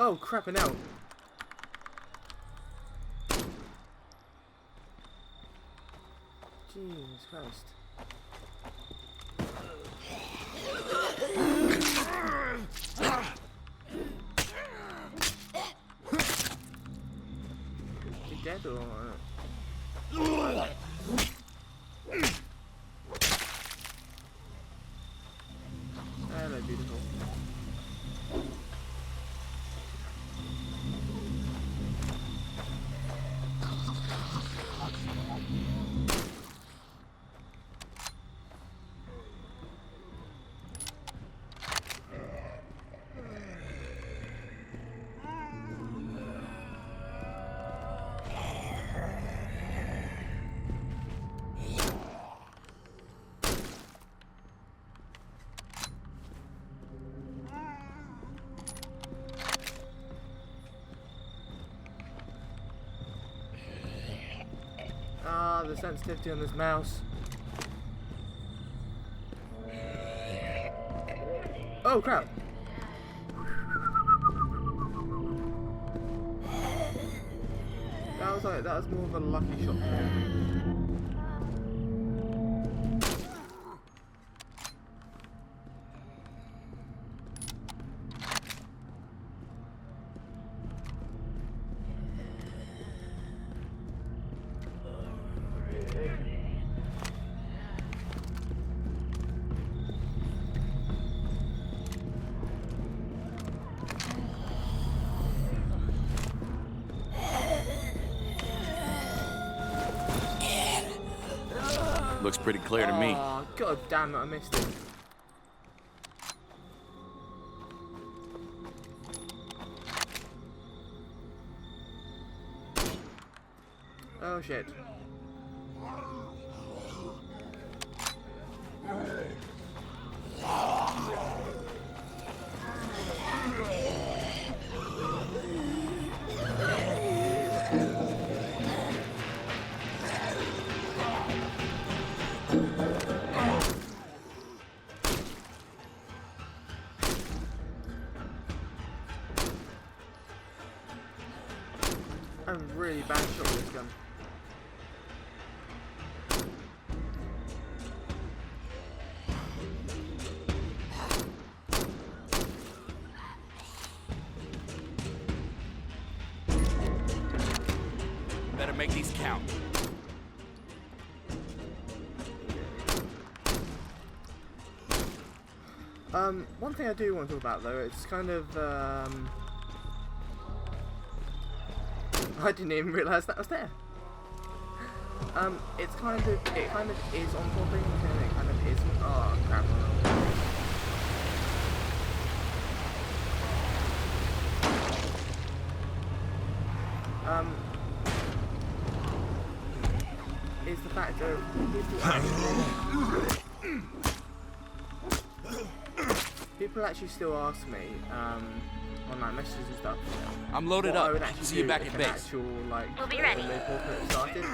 Oh, crapping out. Jesus Christ. Is he dead or? Hello, beautiful. Ah, the sensitivity on this mouse. Oh crap! That was more of a lucky shot there. Looks pretty clear to me. Oh, god damn it, I missed it. Oh shit. I'm really bad shot with this gun. Better make these count. One thing I do want to talk about though, it's kind of, I didn't even realise that was there. It kind of is on topic and it kind of isn't. Oh crap. Is the fact of people actually still ask me, online messages and stuff. I'm loaded what I up. would actually See you do back if at an base. actual, like, We'll be ready. Started.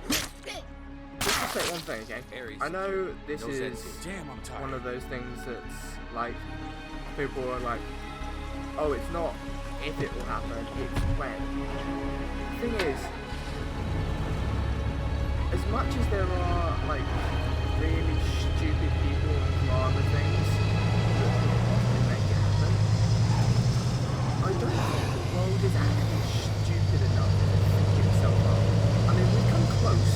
Just to say one thing, okay? I know this is Damn, I'm tired. one of those things that's like people are like, oh, it's not if it will happen, it's when. The thing is, as much as there are like really stupid people and drama things that could possibly make it happen, I don't think the world is actually stupid enough to think itself up. I mean, we come close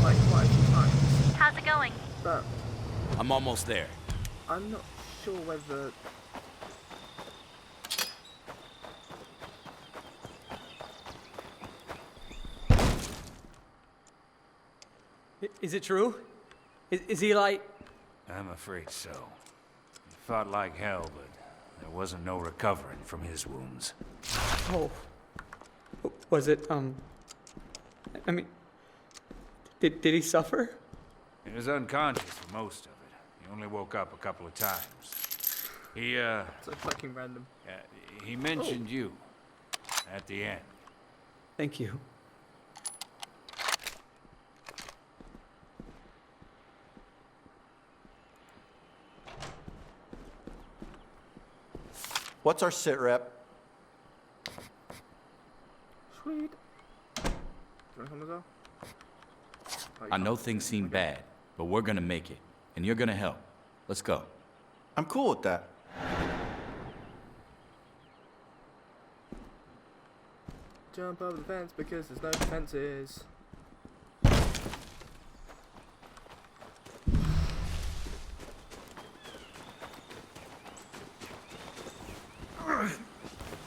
like quite a few times, How's it going? but I'm almost there. I'm not sure whether. Is it true? Is he like... I'm afraid so. He fought like hell, but there wasn't no recovering from his wounds. Oh. Was it, I mean... Did he suffer? He was unconscious for most of it. He only woke up a couple of times. He, It's like fucking random. he mentioned you at the end. Thank you. What's our sit rep? Sweet. Do you want to come as well? Oh, you I know can't. things seem bad, but we're gonna make it. And you're gonna help. Let's go. I'm cool with that. Jump over the fence because there's no fences.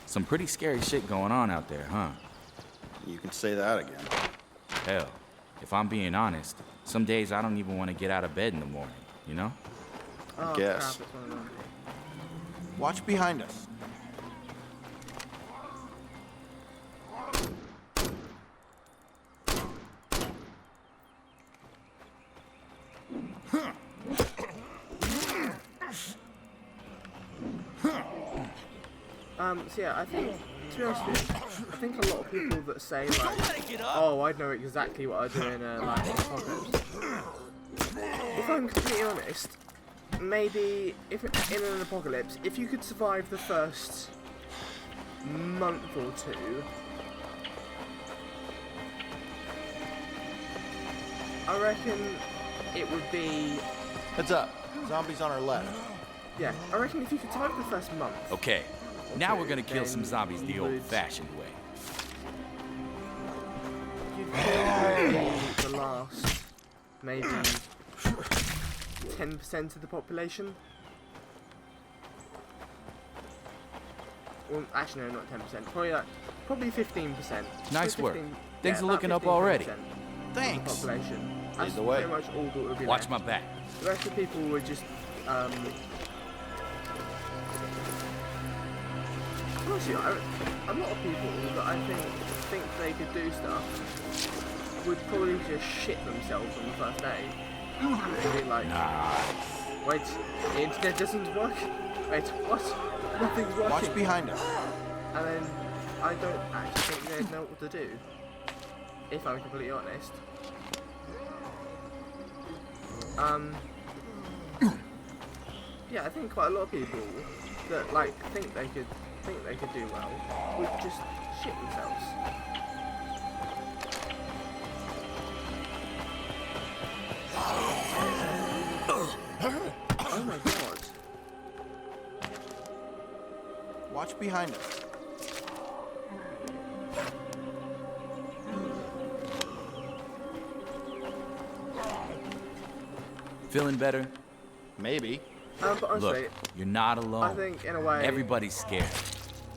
Some pretty scary shit going on out there, huh? You can say that again. Hell, if I'm being honest, some days I don't even want to get out of bed in the morning, you know? Oh, guess. crap, it's one of them. Watch behind us. So yeah, I think, to be honest with you, I think a lot of people that say like, oh, I know exactly what I do in like apocalypse. If I'm completely honest, maybe if in an apocalypse, if you could survive the first month or two, I reckon it would be, Heads up. Zombies on our left. yeah, I reckon if you could survive the first month, Okay, now we're gonna kill some then zombies the you would- old-fashioned way. you'd kill the last maybe 10% of the population. Well, actually, no, not 10%. Probably 15%. Nice work. 15 Things are about looking up 15% already. of the Thanks. population. That's the way. pretty much all that would be Watch left. my back. The rest of the people would just, honestly, a lot of people that I think they could do stuff would probably just shit themselves on the first day. They'd be like, wait, the internet doesn't work? Wait, what? Nothing's working. Watch behind us. And then I don't actually think they'd know what to do, if I'm completely honest. Yeah, I think quite a lot of people that like think they could do well would just shit themselves. Oh my god. Watch behind us. Feeling better? Maybe. But honestly, Look, you're not alone. I think in a way Everybody's scared.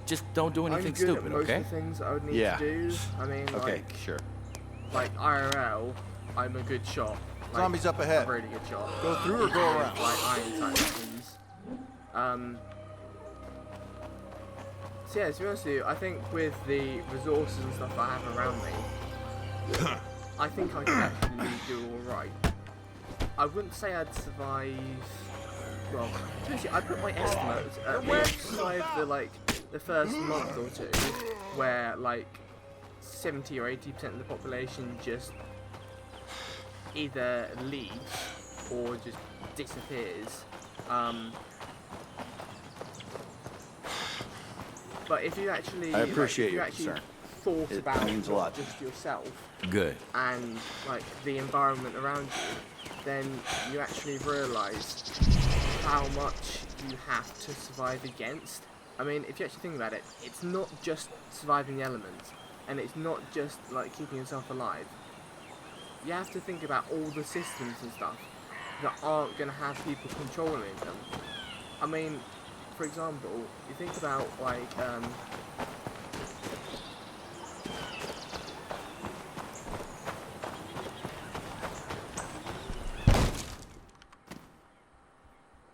Just don't do I'm anything good stupid, at most okay? of the things I would need Yeah. to do. I mean, Okay, sure. like IRL, I'm a good shot. Like, Zombies up ahead. A really good shot. Go through or go around? Like iron sight weapons. So yeah, to be honest with you, I think with the resources and stuff I have around me, I think I could actually do alright. I wouldn't say I'd survive. Well, to be honest with you, I put my estimates at least survive the first month or two, where like 70 or 80% of the population just either leaves or just disappears. But if you actually, I appreciate if you your actually concern. thought It about means a not lot. just yourself Good. and like the environment around you, then you actually realise how much you have to survive against. I mean, if you actually think about it, it's not just surviving the elements, and it's not just like keeping yourself alive. You have to think about all the systems and stuff that aren't going to have people controlling them. I mean, for example, you think about like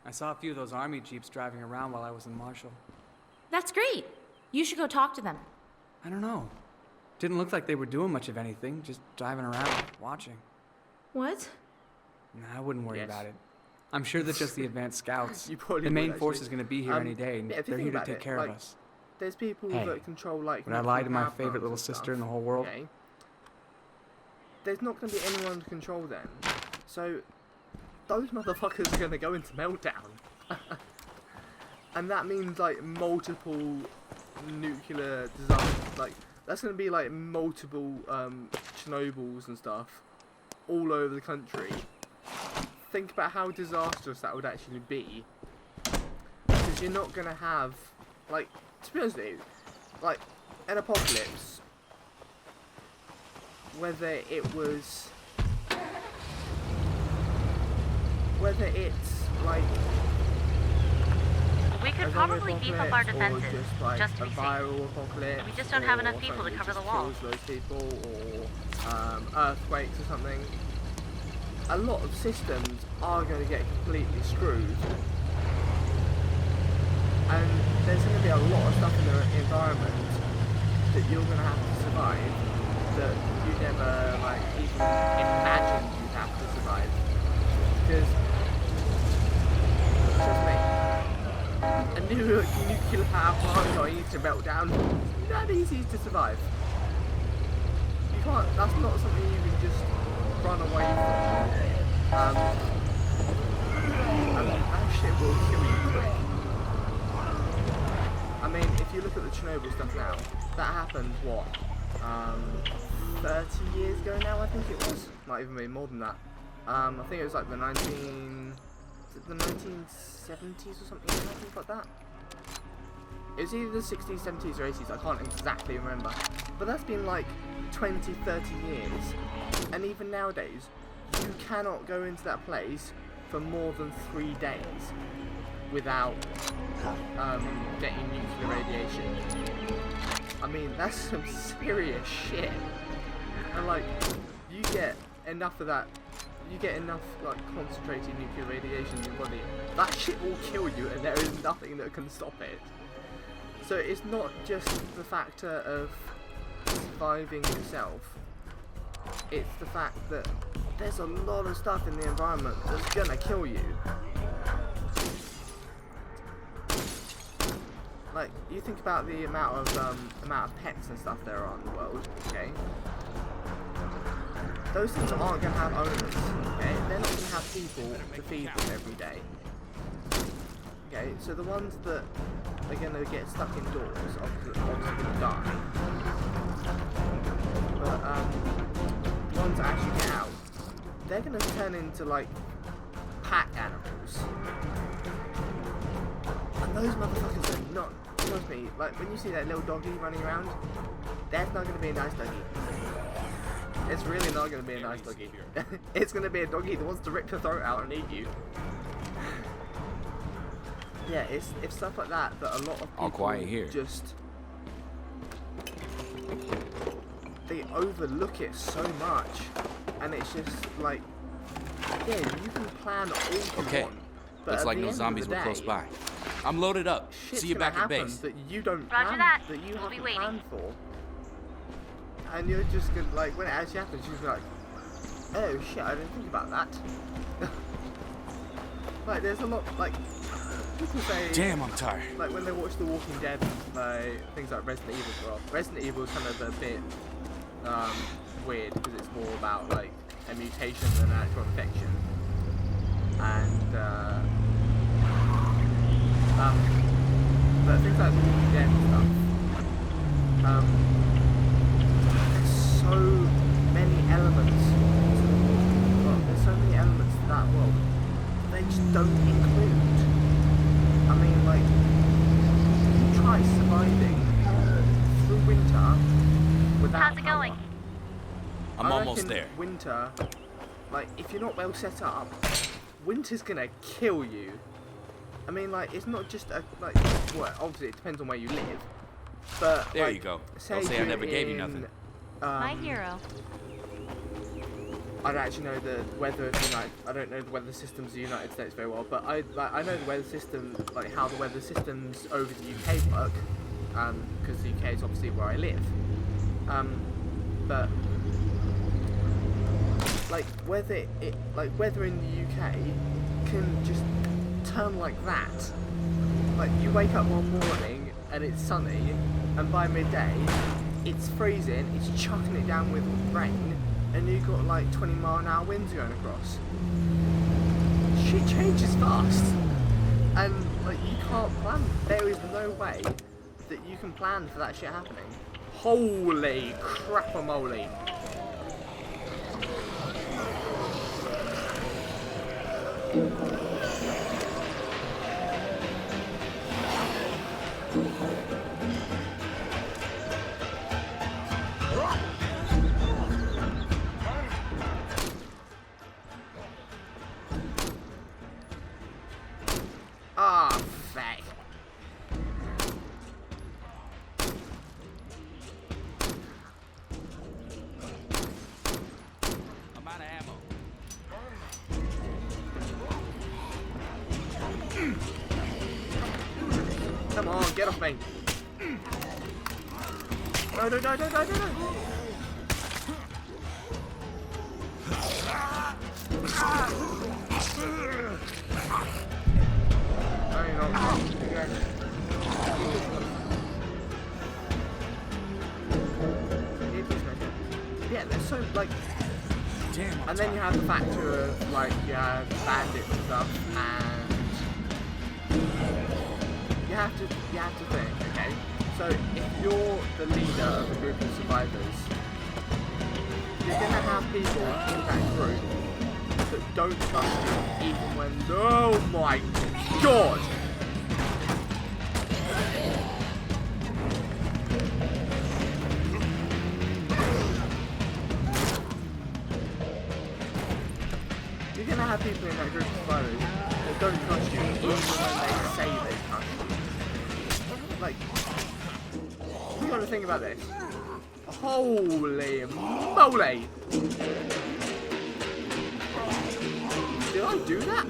I saw a few of those army jeeps driving around while I was in Marshall. That's great. You should go talk to them. I don't know. Didn't look like they were doing much of anything, just driving around, watching. What? Nah, I wouldn't worry Yes. about it. I'm sure that's just the advanced scouts. You probably The main would, force actually. is going to be here any day, and yeah, if you they're think here to about take it, care like, of us. there's people Hey, that control like. would I lie to my nuclear favorite power little plants and sister in the stuff, whole world? okay? There's not going to be anyone to control them, so those motherfuckers are going to go into meltdown, and that means like multiple nuclear disasters, like That's going to be like multiple Chernobyls and stuff all over the country. Think about how disastrous that would actually be. Because you're not going to have, like, to be honest with you, like, an apocalypse, whether it's like We could a probably zombie beef up our apocalypse, defenses, or just like just to a be safe. viral apocalypse. We just don't have enough or people to something that cover the just walls. kills those people, or earthquakes or something. A lot of systems are going to get completely screwed, and there's going to be a lot of stuff in the environment that you're going to have to survive that you never like even imagined you'd have to survive. Because trust me, a nuclear power plant going to melt down, not easy to survive. You can't. That's not something you can just run away from. And that shit will kill you quick. I mean, if you look at the Chernobyl stuff now, that happened, what, 30 years ago now, I think it was? Might even be more than that. I think it was like the 1970s or something, I think like that. It was either the 60s, 70s or 80s, I can't exactly remember. But that's been like 20, 30 years. And even nowadays, you cannot go into that place for more than 3 days without getting nuclear radiation. I mean, that's some serious shit. And like, you get enough of that, you get enough like concentrated nuclear radiation in your body, that shit will kill you and there is nothing that can stop it. So it's not just the factor of surviving yourself, it's the fact that there's a lot of stuff in the environment that's gonna kill you. Like, you think about the amount of pets and stuff there are in the world, okay? Those things aren't going to have owners, okay? They're not going to have people to feed them every day. Okay, so the ones that are going to get stuck indoors are obviously going to die. But the ones that actually get out, they're going to turn into, like, pack animals. And those motherfuckers are not, trust me, like when you see that little doggy running around, that's not going to be a nice doggy. It's really not going to be a nice doggy. It's going to be a doggy that wants to rip your throat out and eat you. Yeah, it's stuff like that that a lot of people All quiet here. just, they overlook it so much, and it's just like, yeah, you can plan all you Okay. want, but Looks at like the no end of zombies the were close day, by. I'm loaded up. shit's See you gonna back at happen base. that you don't Roger plan, that. that you We'll be haven't waiting. planned for. And you're just gonna, like, when it actually happens, you're just like, oh shit, I didn't think about that. Like, there's a lot, like, people say, Damn, I'm tired. like, when they watch The Walking Dead, like, things like Resident Evil as well. Resident Evil is kind of a bit weird, because it's more about, like, a mutation than an actual infection. And, but things like The Walking Dead and stuff, there's so many elements to the world. Well, there's so many elements to that world they just don't include. I mean, like, you try surviving through winter without How's it power. going? I'm I almost reckon there. Winter, like, if you're not well set up, winter's gonna kill you. I mean, like, it's not just a, like, well, obviously it depends on where you live, but There like, you go. say Don't say I you're never gave you in, nothing. My hero. I don't actually know the weather of the United. I don't know the weather systems of the United States very well, but I know the weather system, like how the weather systems over the UK work, because the UK is obviously where I live. But like weather in the UK can just turn like that. Like you wake up one morning and it's sunny, and by midday it's freezing. It's chucking it down with rain. And you've got like 20-mile-an-hour winds going across. Shit changes fast. And like you can't plan. There is no way that you can plan for that shit happening. Holy crap-a-moly. Ah, fuck. I'm out of ammo. Come on, get off me. No, no, no, no, no, no, no. No, you're not. Again. Yeah, they're so, like... Damn. And then you have the factor of, like, yeah, bandits and stuff, and... You have to think, okay? So, if you're the leader of a group of survivors, you're gonna have people in that group that don't trust you even when... Oh my god! You're gonna have people in that group of survivors that don't trust you even when they say they trust you. Like, you gotta think about this. Holy moly! Did I do that?